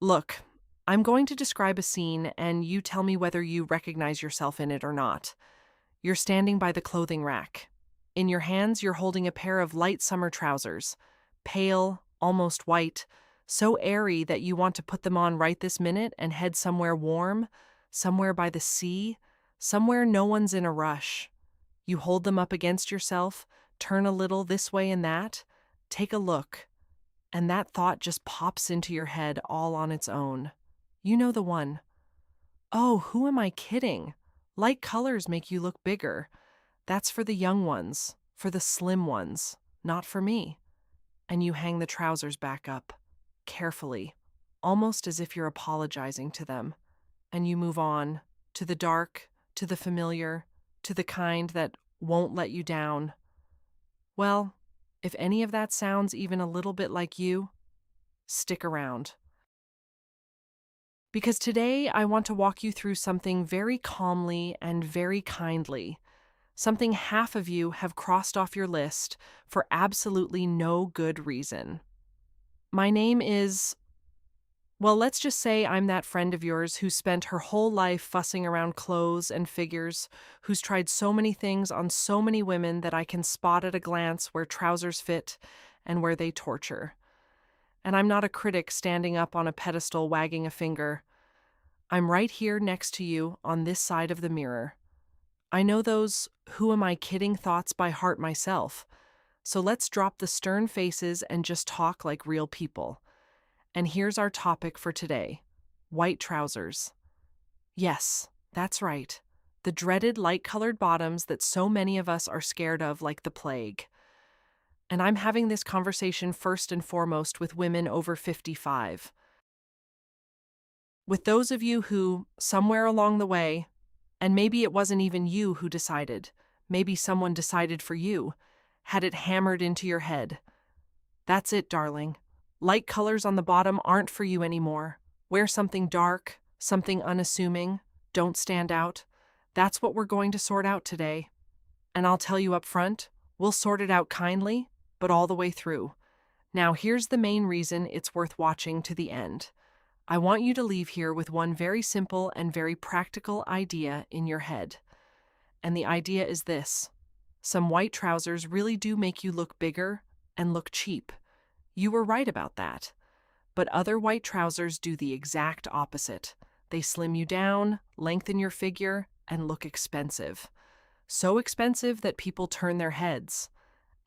Look, I'm going to describe a scene and you tell me whether you recognize yourself in it or not. You're standing by the clothing rack. In your hands, you're holding a pair of light summer trousers, pale, almost white, so airy that you want to put them on right this minute and head somewhere warm, somewhere by the sea, somewhere no one's in a rush. You hold them up against yourself, turn a little this way and that, take a look, and that thought just pops into your head all on its own. You know the one. Oh, who am I kidding? Light colors make you look bigger. That's for the young ones, for the slim ones, not for me. And you hang the trousers back up, carefully, almost as if you're apologizing to them. And you move on, to the dark, to the familiar, to the kind that won't let you down. Well, if any of that sounds even a little bit like you, stick around. Because today I want to walk you through something very calmly and very kindly, something half of you have crossed off your list for absolutely no good reason. My name is, well, let's just say I'm that friend of yours who spent her whole life fussing around clothes and figures, who's tried so many things on so many women that I can spot at a glance where trousers fit and where they torture. And I'm not a critic standing up on a pedestal wagging a finger. I'm right here next to you on this side of the mirror. I know those who am I kidding thoughts by heart myself. So let's drop the stern faces and just talk like real people. And here's our topic for today: white trousers. Yes, that's right. The dreaded light-colored bottoms that so many of us are scared of like the plague. And I'm having this conversation first and foremost with women over 55. With those of you who, somewhere along the way, and maybe it wasn't even you who decided, maybe someone decided for you, had it hammered into your head. That's it, darling. Light colors on the bottom aren't for you anymore. Wear something dark, something unassuming. Don't stand out. That's what we're going to sort out today. And I'll tell you up front, we'll sort it out kindly, but all the way through. Now, here's the main reason it's worth watching to the end. I want you to leave here with one very simple and very practical idea in your head. And the idea is this: some white trousers really do make you look bigger and look cheap. You were right about that. But other white trousers do the exact opposite. They slim you down, lengthen your figure, and look expensive. So expensive that people turn their heads.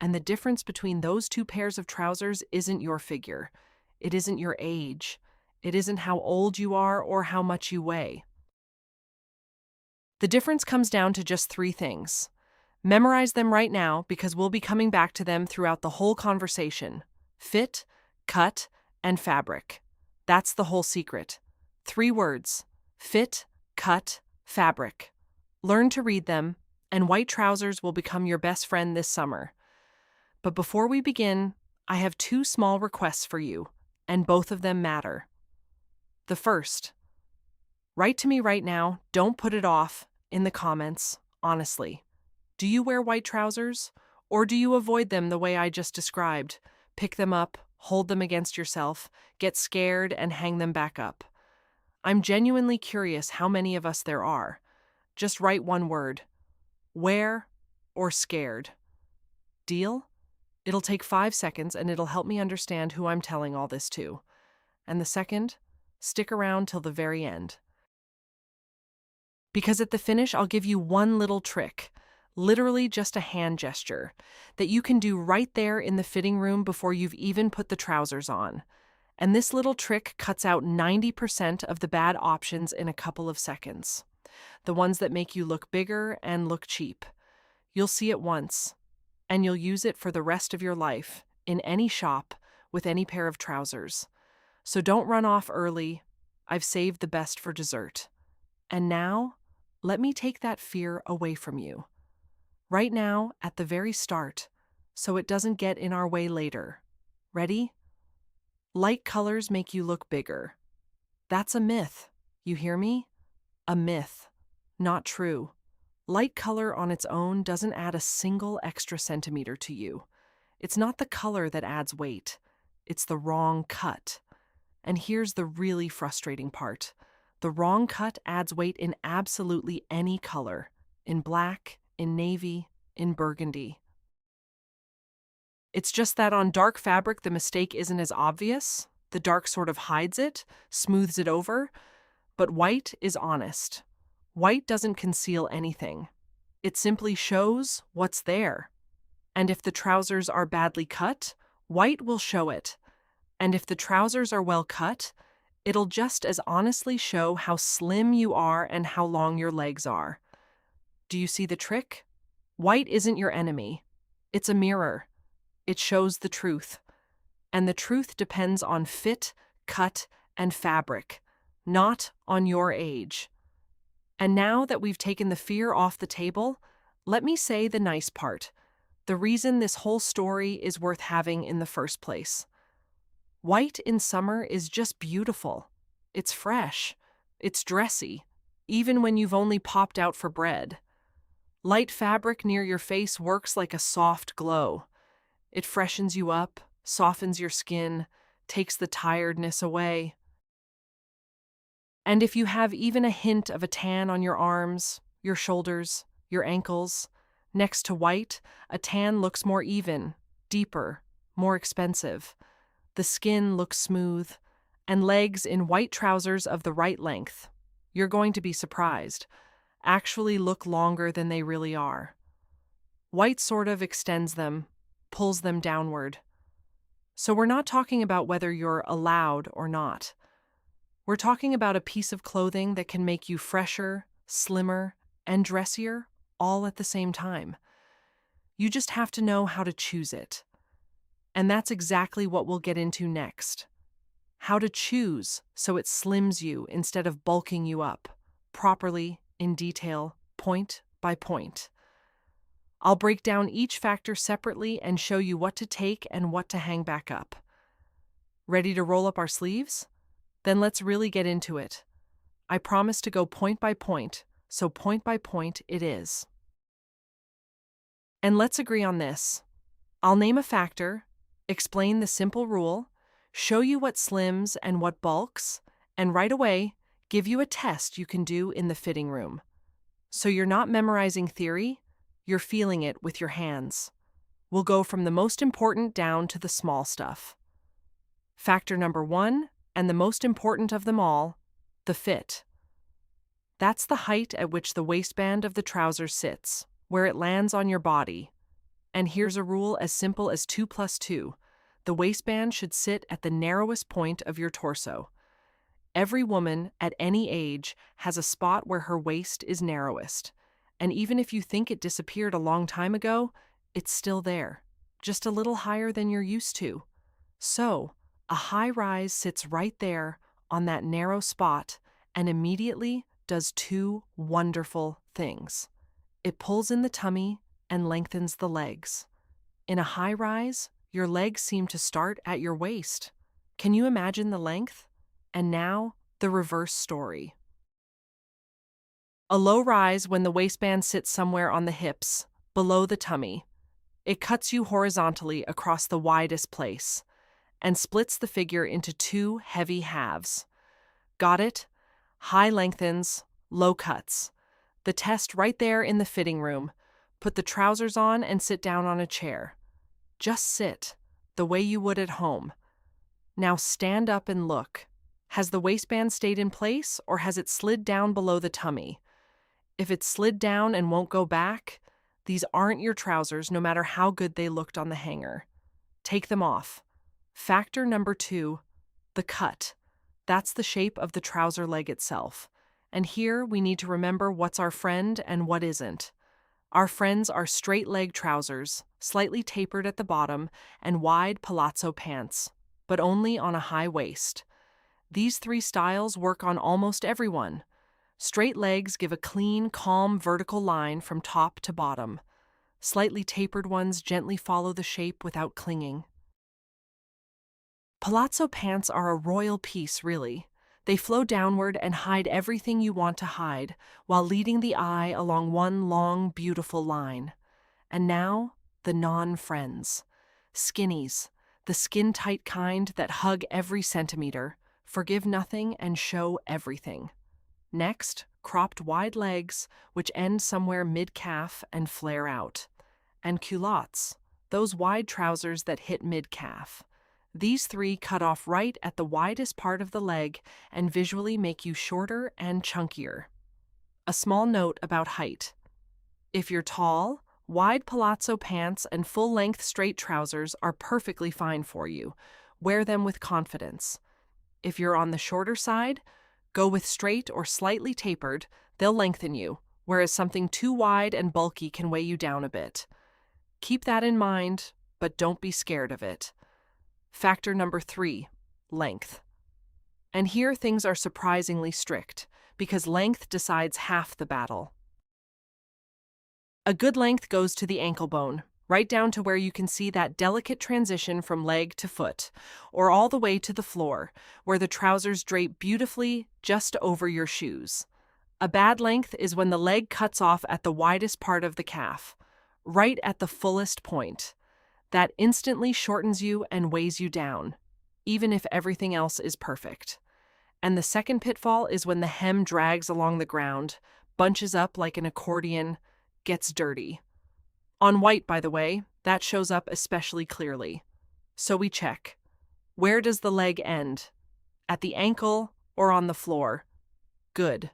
And the difference between those two pairs of trousers isn't your figure. It isn't your age. It isn't how old you are or how much you weigh. The difference comes down to just three things. Memorize them right now because we'll be coming back to them throughout the whole conversation. Fit, cut, and fabric. That's the whole secret. 3 words: fit, cut, fabric. Learn to read them, and white trousers will become your best friend this summer. But before we begin, I have 2 small requests for you, and both of them matter. The first: write to me right now, don't put it off, in the comments, honestly. Do you wear white trousers? Or do you avoid them the way I just described? Pick them up, hold them against yourself, get scared, and hang them back up. I'm genuinely curious how many of us there are. Just write one word: wear or scared. Deal? It'll take 5 seconds and it'll help me understand who I'm telling all this to. And the second, stick around till the very end. Because at the finish, I'll give you one little trick, literally just a hand gesture, that you can do right there in the fitting room before you've even put the trousers on. And this little trick cuts out 90% of the bad options in a couple of seconds. The ones that make you look bigger and look cheap. You'll see it once, and you'll use it for the rest of your life, in any shop, with any pair of trousers. So don't run off early. I've saved the best for dessert. And now, let me take that fear away from you. Right now, at the very start, so it doesn't get in our way later. Ready? Light colors make you look bigger. That's a myth. You hear me? A myth. Not true. Light color on its own doesn't add a single extra centimeter to you. It's not the color that adds weight. It's the wrong cut. And here's the really frustrating part. The wrong cut adds weight in absolutely any color. In black, in navy, in burgundy. It's just that on dark fabric, the mistake isn't as obvious. The dark sort of hides it, smooths it over. But white is honest. White doesn't conceal anything. It simply shows what's there. And if the trousers are badly cut, white will show it. And if the trousers are well cut, it'll just as honestly show how slim you are and how long your legs are. Do you see the trick? White isn't your enemy. It's a mirror. It shows the truth. And the truth depends on fit, cut, and fabric, not on your age. And now that we've taken the fear off the table, let me say the nice part. The reason this whole story is worth having in the first place. White in summer is just beautiful. It's fresh. It's dressy, even when you've only popped out for bread. Light fabric near your face works like a soft glow. It freshens you up, softens your skin, takes the tiredness away. And if you have even a hint of a tan on your arms, your shoulders, your ankles, next to white, a tan looks more even, deeper, more expensive. The skin looks smooth, and legs in white trousers of the right length, you're going to be surprised, actually look longer than they really are. White sort of extends them, pulls them downward. So we're not talking about whether you're allowed or not. We're talking about a piece of clothing that can make you fresher, slimmer, and dressier all at the same time. You just have to know how to choose it. And that's exactly what we'll get into next. How to choose so it slims you instead of bulking you up, properly, in detail, point by point. I'll break down each factor separately and show you what to take and what to hang back up. Ready to roll up our sleeves? Then let's really get into it. I promise to go point by point, so point by point it is. And let's agree on this. I'll name a factor, explain the simple rule, show you what slims and what bulks, and right away, give you a test you can do in the fitting room. So you're not memorizing theory, you're feeling it with your hands. We'll go from the most important down to the small stuff. Factor number 1, and the most important of them all, the fit. That's the height at which the waistband of the trouser sits, where it lands on your body. And here's a rule as simple as 2 plus 2. The waistband should sit at the narrowest point of your torso. Every woman at any age has a spot where her waist is narrowest. And even if you think it disappeared a long time ago, it's still there, just a little higher than you're used to. So, a high rise sits right there on that narrow spot and immediately does 2 wonderful things. It pulls in the tummy and lengthens the legs. In a high rise, your legs seem to start at your waist. Can you imagine the length? And now, the reverse story. A low rise when the waistband sits somewhere on the hips, below the tummy. It cuts you horizontally across the widest place and splits the figure into 2 heavy halves. Got it? High lengthens, low cuts. The test right there in the fitting room. Put the trousers on and sit down on a chair. Just sit, the way you would at home. Now stand up and look. Has the waistband stayed in place or has it slid down below the tummy? If it's slid down and won't go back, these aren't your trousers no matter how good they looked on the hanger. Take them off. Factor number 2, the cut. That's the shape of the trouser leg itself. And here we need to remember what's our friend and what isn't. Our friends are straight leg trousers, slightly tapered at the bottom, and wide palazzo pants, but only on a high waist. These 3 styles work on almost everyone. Straight legs give a clean, calm vertical line from top to bottom. Slightly tapered ones gently follow the shape without clinging. Palazzo pants are a royal piece, really. They flow downward and hide everything you want to hide, while leading the eye along one long, beautiful line. And now, the non-friends. Skinnies, the skin-tight kind that hug every centimeter, Forgive nothing and show everything. Next, cropped wide legs, which end somewhere mid-calf and flare out. And culottes, those wide trousers that hit mid-calf. These three cut off right at the widest part of the leg and visually make you shorter and chunkier. A small note about height. If you're tall, wide palazzo pants and full-length straight trousers are perfectly fine for you. Wear them with confidence. If you're on the shorter side, go with straight or slightly tapered. They'll lengthen you, whereas something too wide and bulky can weigh you down a bit. Keep that in mind, but don't be scared of it. Factor number 3, length. And here things are surprisingly strict, because length decides half the battle. A good length goes to the ankle bone, right down to where you can see that delicate transition from leg to foot, or all the way to the floor, where the trousers drape beautifully just over your shoes. A bad length is when the leg cuts off at the widest part of the calf, right at the fullest point. That instantly shortens you and weighs you down, even if everything else is perfect. And the second pitfall is when the hem drags along the ground, bunches up like an accordion, gets dirty. On white, by the way, that shows up especially clearly. So we check. Where does the leg end? At the ankle or on the floor? Good.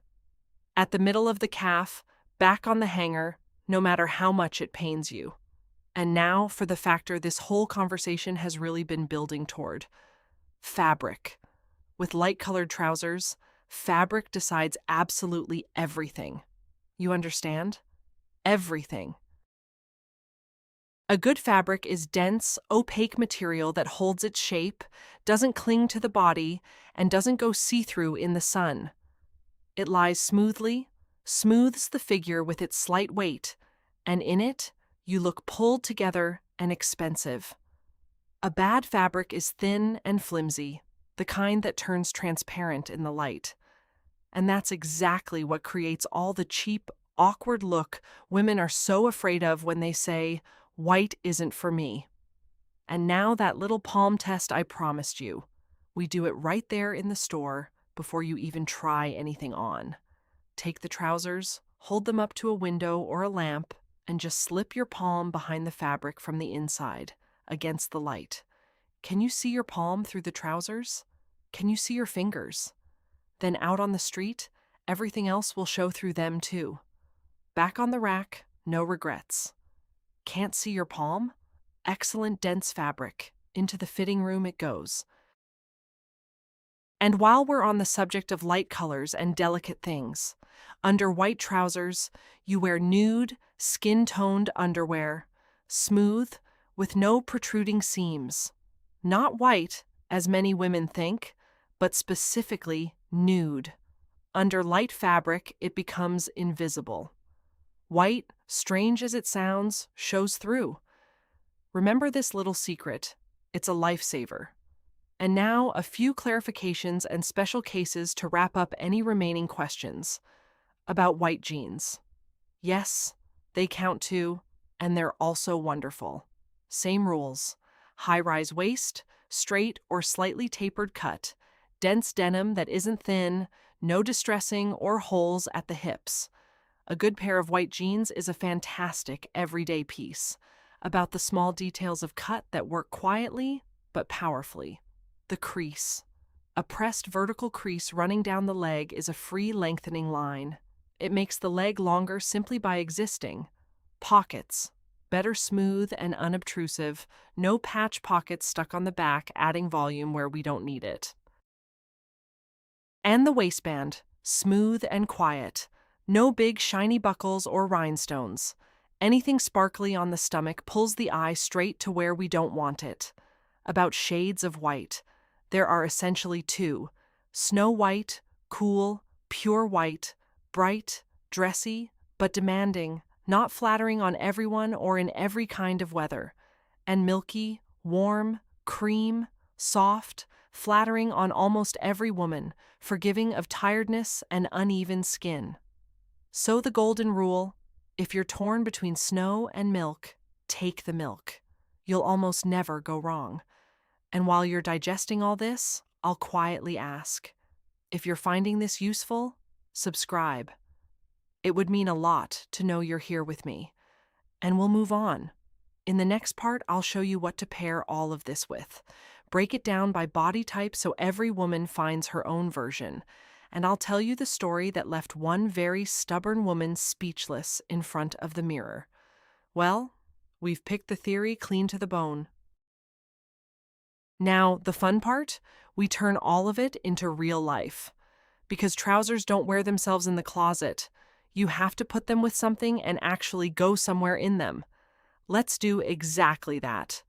At the middle of the calf, back on the hanger, no matter how much it pains you. And now for the factor this whole conversation has really been building toward. Fabric. With light-colored trousers, fabric decides absolutely everything. You understand? Everything. A good fabric is dense, opaque material that holds its shape, doesn't cling to the body, and doesn't go see-through in the sun. It lies smoothly, smooths the figure with its slight weight, and in it, you look pulled together and expensive. A bad fabric is thin and flimsy, the kind that turns transparent in the light. And that's exactly what creates all the cheap, awkward look women are so afraid of when they say, "White isn't for me." And now that little palm test I promised you. We do it right there in the store before you even try anything on. Take the trousers, hold them up to a window or a lamp, and just slip your palm behind the fabric from the inside, against the light. Can you see your palm through the trousers? Can you see your fingers? Then out on the street, everything else will show through them too. Back on the rack, no regrets. Can't see your palm? Excellent dense fabric. Into the fitting room it goes. And while we're on the subject of light colors and delicate things, under white trousers, you wear nude, skin-toned underwear, smooth, with no protruding seams. Not white, as many women think, but specifically nude. Under light fabric, it becomes invisible. White, strange as it sounds, shows through. Remember this little secret. It's a lifesaver. And now, a few clarifications and special cases to wrap up any remaining questions. About white jeans. Yes, they count too, and they're also wonderful. Same rules. High-rise waist, straight or slightly tapered cut, dense denim that isn't thin, no distressing or holes at the hips. A good pair of white jeans is a fantastic everyday piece, about the small details of cut that work quietly but powerfully. The crease. A pressed vertical crease running down the leg is a free lengthening line. It makes the leg longer simply by existing. Pockets. Better smooth and unobtrusive, no patch pockets stuck on the back adding volume where we don't need it. And the waistband. Smooth and quiet. No big shiny buckles or rhinestones. Anything sparkly on the stomach pulls the eye straight to where we don't want it. About shades of white. There are essentially two: snow white, cool, pure white, bright, dressy, but demanding, not flattering on everyone or in every kind of weather, and milky, warm, cream, soft, flattering on almost every woman, forgiving of tiredness and uneven skin. So the golden rule: if you're torn between snow and milk, take the milk. You'll almost never go wrong. And while you're digesting all this, I'll quietly ask, if you're finding this useful, subscribe. It would mean a lot to know you're here with me. And we'll move on. In the next part, I'll show you what to pair all of this with. Break it down by body type so every woman finds her own version. And I'll tell you the story that left one very stubborn woman speechless in front of the mirror. Well, we've picked the theory clean to the bone. Now, the fun part, we turn all of it into real life. Because trousers don't wear themselves in the closet. You have to put them with something and actually go somewhere in them. Let's do exactly that.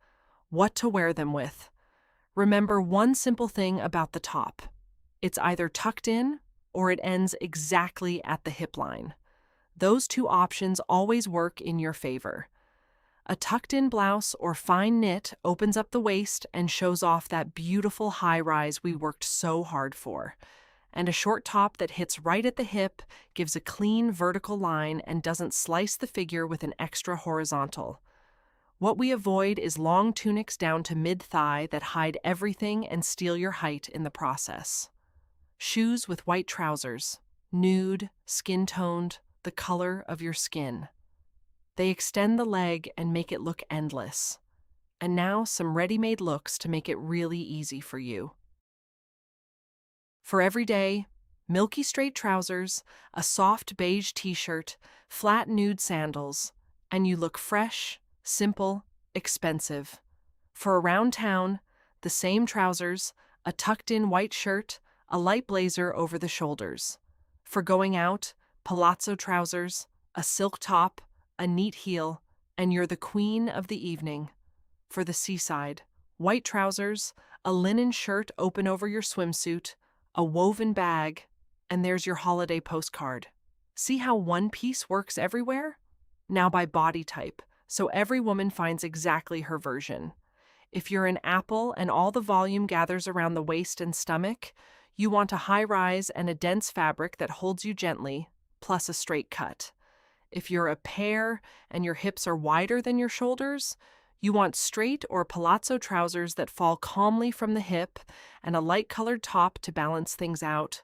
What to wear them with. Remember one simple thing about the top. It's either tucked in or it ends exactly at the hip line. Those two options always work in your favor. A tucked-in blouse or fine knit opens up the waist and shows off that beautiful high rise we worked so hard for. And a short top that hits right at the hip gives a clean vertical line and doesn't slice the figure with an extra horizontal. What we avoid is long tunics down to mid-thigh that hide everything and steal your height in the process. Shoes with white trousers, nude, skin-toned, the color of your skin. They extend the leg and make it look endless. And now some ready-made looks to make it really easy for you. For every day, milky straight trousers, a soft beige t-shirt, flat nude sandals, and you look fresh, simple, expensive. For around town, the same trousers, a tucked-in white shirt, a light blazer over the shoulders. For going out, palazzo trousers, a silk top, a neat heel, and you're the queen of the evening. For the seaside, white trousers, a linen shirt open over your swimsuit, a woven bag, and there's your holiday postcard. See how one piece works everywhere? Now by body type, so every woman finds exactly her version. If you're an apple and all the volume gathers around the waist and stomach, you want a high rise and a dense fabric that holds you gently, plus a straight cut. If you're a pear and your hips are wider than your shoulders, you want straight or palazzo trousers that fall calmly from the hip and a light-colored top to balance things out.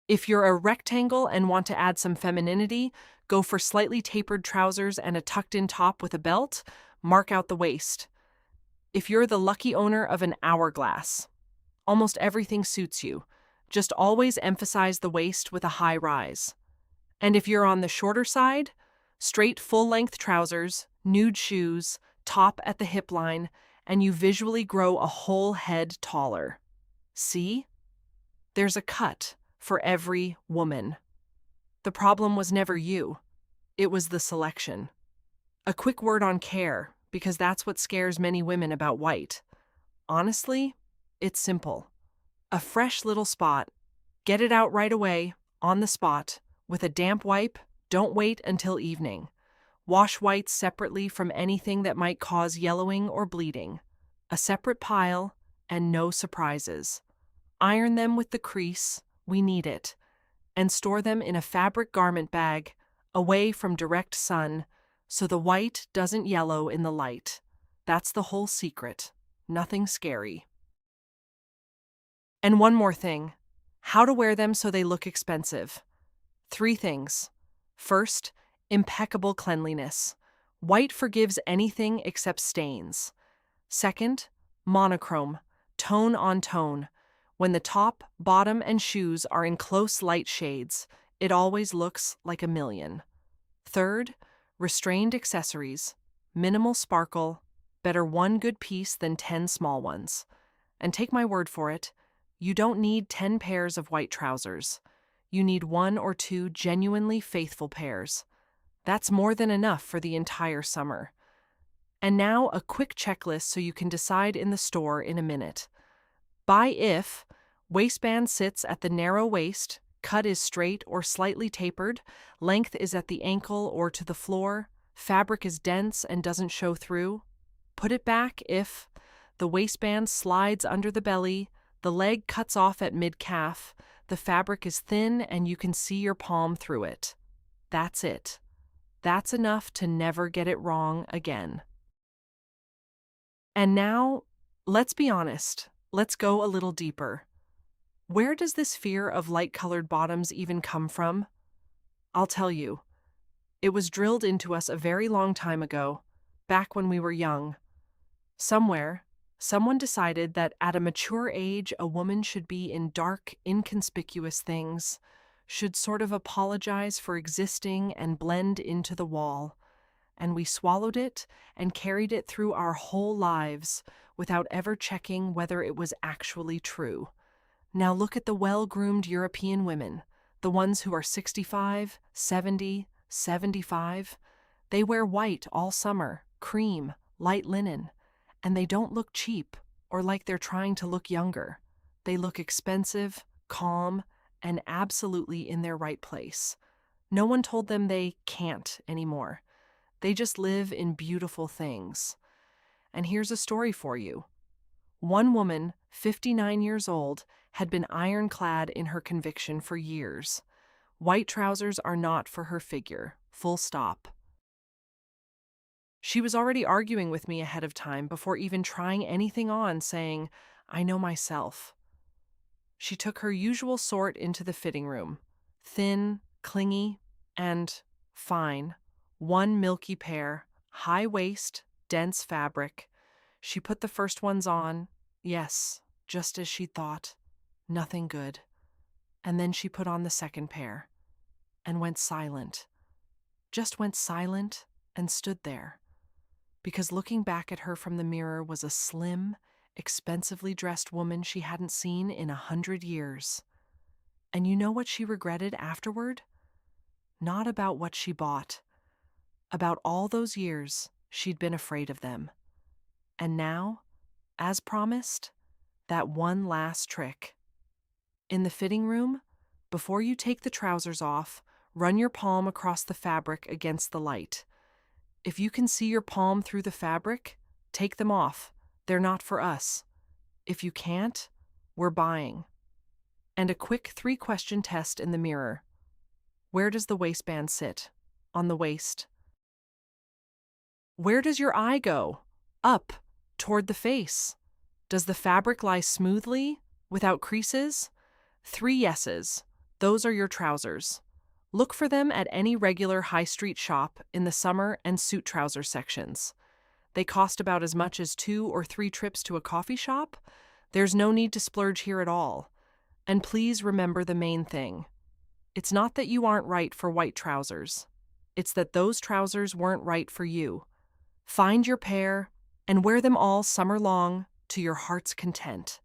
If you're a rectangle and want to add some femininity, go for slightly tapered trousers and a tucked-in top with a belt. Mark out the waist. If you're the lucky owner of an hourglass, almost everything suits you. Just always emphasize the waist with a high rise. And if you're on the shorter side, straight full-length trousers, nude shoes, top at the hip line, and you visually grow a whole head taller. See? There's a cut for every woman. The problem was never you. It was the selection. A quick word on care, because that's what scares many women about white. Honestly, it's simple. A fresh little spot. Get it out right away, on the spot. With a damp wipe, don't wait until evening. Wash whites separately from anything that might cause yellowing or bleeding. A separate pile, and no surprises. Iron them with the crease, we need it, and store them in a fabric garment bag, away from direct sun, so the white doesn't yellow in the light. That's the whole secret. Nothing scary. And one more thing. How to wear them so they look expensive. 3 things. First, impeccable cleanliness. White forgives anything except stains. Second, monochrome, tone on tone. When the top, bottom, and shoes are in close light shades, it always looks like a million. Third, restrained accessories. Minimal sparkle. Better one good piece than 10 small ones. And take my word for it, you don't need 10 pairs of white trousers. You need 1 or 2 genuinely faithful pairs. That's more than enough for the entire summer. And now a quick checklist so you can decide in the store in a minute. Buy if waistband sits at the narrow waist, cut is straight or slightly tapered, length is at the ankle or to the floor, fabric is dense and doesn't show through. Put it back if the waistband slides under the belly, the leg cuts off at mid-calf, the fabric is thin and you can see your palm through it. That's it. That's enough to never get it wrong again. And now, let's be honest. Let's go a little deeper. Where does this fear of light-colored bottoms even come from? I'll tell you. It was drilled into us a very long time ago, back when we were young. Somewhere, someone decided that at a mature age, a woman should be in dark, inconspicuous things, should sort of apologize for existing and blend into the wall. And we swallowed it and carried it through our whole lives without ever checking whether it was actually true. Now look at the well-groomed European women, the ones who are 65, 70, 75. They wear white all summer, cream, light linen, and they don't look cheap or like they're trying to look younger. They look expensive, calm, and absolutely in their right place. No one told them they can't anymore. They just live in beautiful things. And here's a story for you. One woman, 59 years old, had been ironclad in her conviction for years. White trousers are not for her figure, full stop. She was already arguing with me ahead of time before even trying anything on, saying, "I know myself." She took her usual sort into the fitting room. Thin, clingy, and fine. One milky pair, high waist, dense fabric. She put the first ones on. Yes, just as she thought. Nothing good. And then she put on the second pair and went silent. Just went silent and stood there. Because looking back at her from the mirror was a slim, expensively dressed woman she hadn't seen in 100 years. And you know what she regretted afterward? Not about what she bought. About all those years she'd been afraid of them. And now, as promised, that one last trick. In the fitting room, before you take the trousers off, run your palm across the fabric against the light. If you can see your palm through the fabric, take them off. They're not for us. If you can't, we're buying. And a quick 3-question test in the mirror. Where does the waistband sit? On the waist. Where does your eye go? Up, toward the face. Does the fabric lie smoothly, without creases? 3 yeses. Those are your trousers. Look for them at any regular high street shop in the summer and suit trouser sections. They cost about as much as 2 or 3 trips to a coffee shop. There's no need to splurge here at all. And please remember the main thing. It's not that you aren't right for white trousers. It's that those trousers weren't right for you. Find your pair and wear them all summer long to your heart's content.